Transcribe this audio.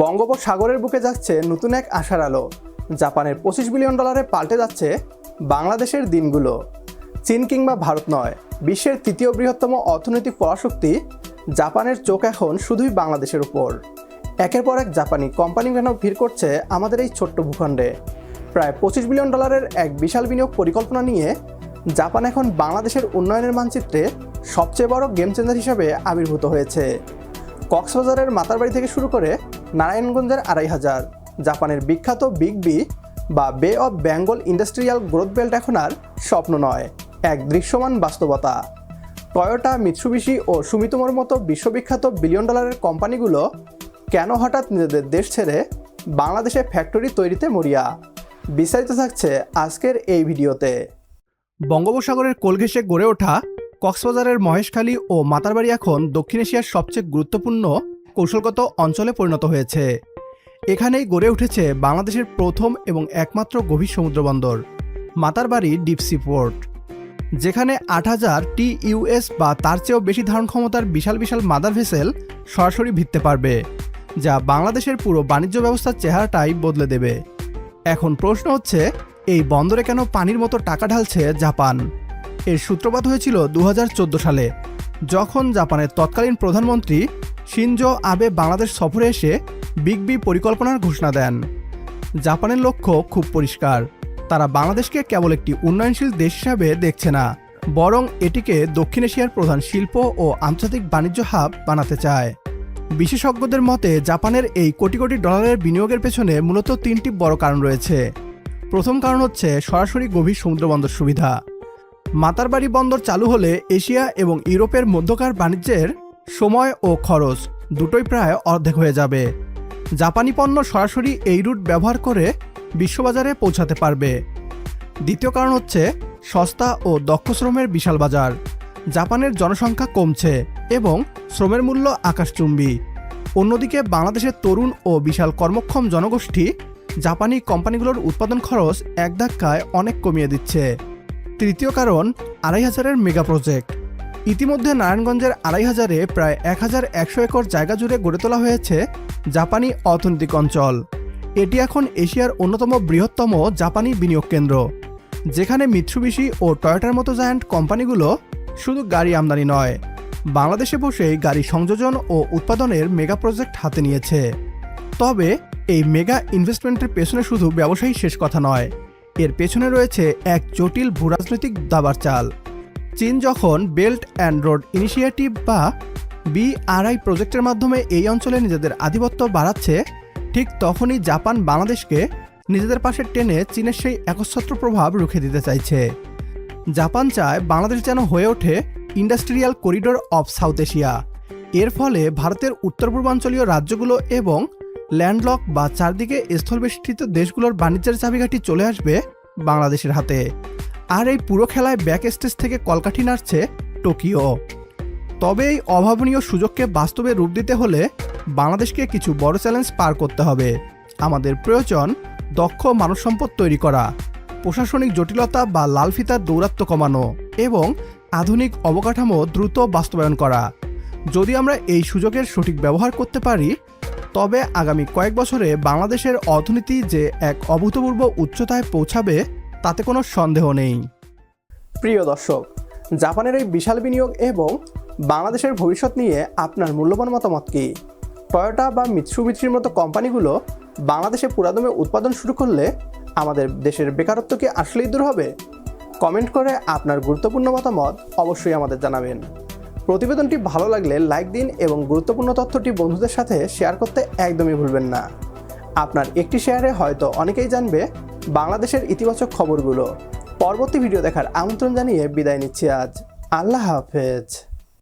বঙ্গোপসাগরের বুকে যাচ্ছে নতুন এক আশার আলো। জাপানের $25 বিলিয়ন পাল্টে যাচ্ছে বাংলাদেশের দিনগুলো। চীন কিংবা ভারত নয়, বিশ্বের তৃতীয় বৃহত্তম অর্থনৈতিক পরাশক্তি জাপানের চোখ এখন শুধুই বাংলাদেশের উপর। একের পর এক জাপানি কোম্পানি যেন ভিড় করছে আমাদের এই ছোট্ট ভূখণ্ডে। প্রায় $25 বিলিয়ন এক বিশাল বিনিয়োগ পরিকল্পনা নিয়ে জাপান এখন বাংলাদেশের উন্নয়নের মানচিত্রে সবচেয়ে বড় গেম চেঞ্জার হিসেবে আবির্ভূত হয়েছে। কক্সবাজারের মাতারবাড়ি থেকে শুরু করে নারায়ণগঞ্জের ২৫০০, জাপানের বিখ্যাত বিগ বি বা বে of Bengal industrial growth belt এখন আর স্বপ্ন নয়, এক দৃশ্যমান বাস্তবতা। টয়োটা, মিৎসুবিশি ও সুমিতোমোর মতো বিশ্ববিখ্যাত বিলিয়ন ডলারের কোম্পানিগুলো কেন হঠাৎ নিজেদের দেশ ছেড়ে বাংলাদেশে ফ্যাক্টরি তৈরিতে মরিয়া? বিস্তারিত থাকছে আজকের এই ভিডিওতে। বঙ্গোপসাগরের কোল ঘেঁষে গড়ে ওঠা কক্সবাজারের মহেশখালী ও মাতারবাড়ি এখন দক্ষিণ এশিয়ার সবচেয়ে গুরুত্বপূর্ণ কৌশলগত অঞ্চলে পরিণত হয়েছে। এখানেই গড়ে উঠেছে বাংলাদেশের প্রথম এবং একমাত্র গভীর সমুদ্রবন্দর মাতারবাড়ি ডিপ সি পোর্ট, যেখানে ৮,০০০ TEU বা তার চেয়েও বেশি ধারণ ক্ষমতার বিশাল বিশাল মাদার ভেসেল সরাসরি ভিড়তে পারবে, যা বাংলাদেশের পুরো বাণিজ্য ব্যবস্থার চেহারাটাই বদলে দেবে। এখন প্রশ্ন হচ্ছে, এই বন্দরে কেন পানির মতো টাকা ঢালছে জাপান? এর সূত্রপাত হয়েছিল ২০১৪ সালে, যখন জাপানের তৎকালীন প্রধানমন্ত্রী শিনজো আবে বাংলাদেশ সফরে এসে বিগ বি পরিকল্পনার ঘোষণা দেন। জাপানের লক্ষ্য খুব পরিষ্কার, তারা বাংলাদেশকে কেবল একটি উন্নয়নশীল দেশ হিসাবে দেখছে না, বরং এটিকে দক্ষিণ এশিয়ার প্রধান শিল্প ও আন্তর্জাতিক বাণিজ্য হাব বানাতে চায়। বিশেষজ্ঞদের মতে জাপানের এই কোটি কোটি ডলারের বিনিয়োগের পেছনে মূলত ৩টি বড় কারণ রয়েছে। প্রথম কারণ হচ্ছে সরাসরি গভীর সমুদ্রবন্দর সুবিধা। মাতারবাড়ি বন্দর চালু হলে এশিয়া এবং ইউরোপের মধ্যকার বাণিজ্যের সময় ও খরচ দুটোই প্রায় অর্ধেক হয়ে যাবে। জাপানি পণ্য সরাসরি এই রুট ব্যবহার করে বিশ্ববাজারে পৌঁছাতে পারবে। দ্বিতীয় কারণ হচ্ছে সস্তা ও দক্ষ শ্রমের বিশাল বাজার। জাপানের জনসংখ্যা কমছে এবং শ্রমের মূল্য আকাশচুম্বী। অন্যদিকে বাংলাদেশের তরুণ ও বিশাল কর্মক্ষম জনগোষ্ঠী জাপানি কোম্পানিগুলোর উৎপাদন খরচ এক ধাক্কায় অনেক কমিয়ে দিচ্ছে। তৃতীয় কারণ ২৫০০-এর মেগা প্রজেক্ট। ইতিমধ্যে নারায়ণগঞ্জের ২৫০০-এ প্রায় ১,১০০ একর জায়গা জুড়ে গড়ে তোলা হয়েছে জাপানি অর্থনৈতিক অঞ্চল। এটি এখন এশিয়ার অন্যতম বৃহত্তম জাপানি বিনিয়োগ কেন্দ্র, যেখানে মিৎসুবিশি ও টয়োটার মতো জায়ান্ট কোম্পানিগুলো শুধু গাড়ি আমদানি নয়, বাংলাদেশে বসেই গাড়ি সংযোজন ও উৎপাদনের মেগা প্রজেক্ট হাতে নিয়েছে। তবে এই মেগা ইনভেস্টমেন্টের পেছনে শুধু ব্যবসায়ী শেষ কথা নয়, এর পেছনে রয়েছে এক জটিল ভূরাজনৈতিক দাবার চাল। চীন যখন বেল্ট অ্যান্ড রোড ইনিশিয়েটিভ বা BRI প্রজেক্টের মাধ্যমে এই অঞ্চলে নিজেদের আধিপত্য বাড়াচ্ছে, ঠিক তখনই জাপান বাংলাদেশকে নিজেদের পাশে টেনে চীনের সেই একচ্ছত্র প্রভাব রুখে দিতে চাইছে। জাপান চায় বাংলাদেশ যেন হয়ে ওঠে industrial corridor of south Asia. এর ফলে ভারতের উত্তর পূর্বাঞ্চলীয় রাজ্যগুলো এবং ল্যান্ডলক বা চারদিকে স্থলবেষ্টিত দেশগুলোর বাণিজ্যের চাবিকাঠি চলে আসবে বাংলাদেশের হাতে। আর এই পুরো খেলায় ব্যাক স্টেজ থেকে কলকাঠি নাড়ছে টোকিও। তবে এই অভাবনীয় সুযোগকে বাস্তবে রূপ দিতে হলে বাংলাদেশকে কিছু বড় চ্যালেঞ্জ পার করতে হবে। আমাদের প্রয়োজন দক্ষ মানব সম্পদ তৈরি করা, প্রশাসনিক জটিলতা বা লাল ফিতার দৌরাত্ম্য কমানো এবং আধুনিক অবকাঠামো দ্রুত বাস্তবায়ন করা। যদি আমরা এই সুযোগের সঠিক ব্যবহার করতে পারি, তবে আগামী কয়েক বছরে বাংলাদেশের অর্থনীতি যে এক অভূতপূর্ব উচ্চতায় পৌঁছাবে তাতে কোনো সন্দেহ নেই। প্রিয় দর্শক, জাপানের এই বিশাল বিনিয়োগ এবং বাংলাদেশের ভবিষ্যৎ নিয়ে আপনার মূল্যবান মতামত কি? টয়োটা বা মিৎসুবিশির মতো কোম্পানিগুলো বাংলাদেশে পুরাদমে উৎপাদন শুরু করলে আমাদের দেশের বেকারত্ব কি আসলেই দূর হবে? কমেন্ট করে আপনার গুরুত্বপূর্ণ মতামত অবশ্যই আমাদের জানাবেন। প্রতিবেদনটি ভালো লাগলে লাইক দিন এবং গুরুত্বপূর্ণ তথ্যটি বন্ধুদের সাথে শেয়ার করতে একদমই ভুলবেন না। আপনার একটি শেয়ারে হয়তো অনেকেই জানবে বাংলাদেশের ইতিবাচক খবরগুলো। পরবর্তী ভিডিও দেখার আমন্ত্রণ জানিয়ে বিদায় নিচ্ছি আজ। আল্লাহ হাফেজ।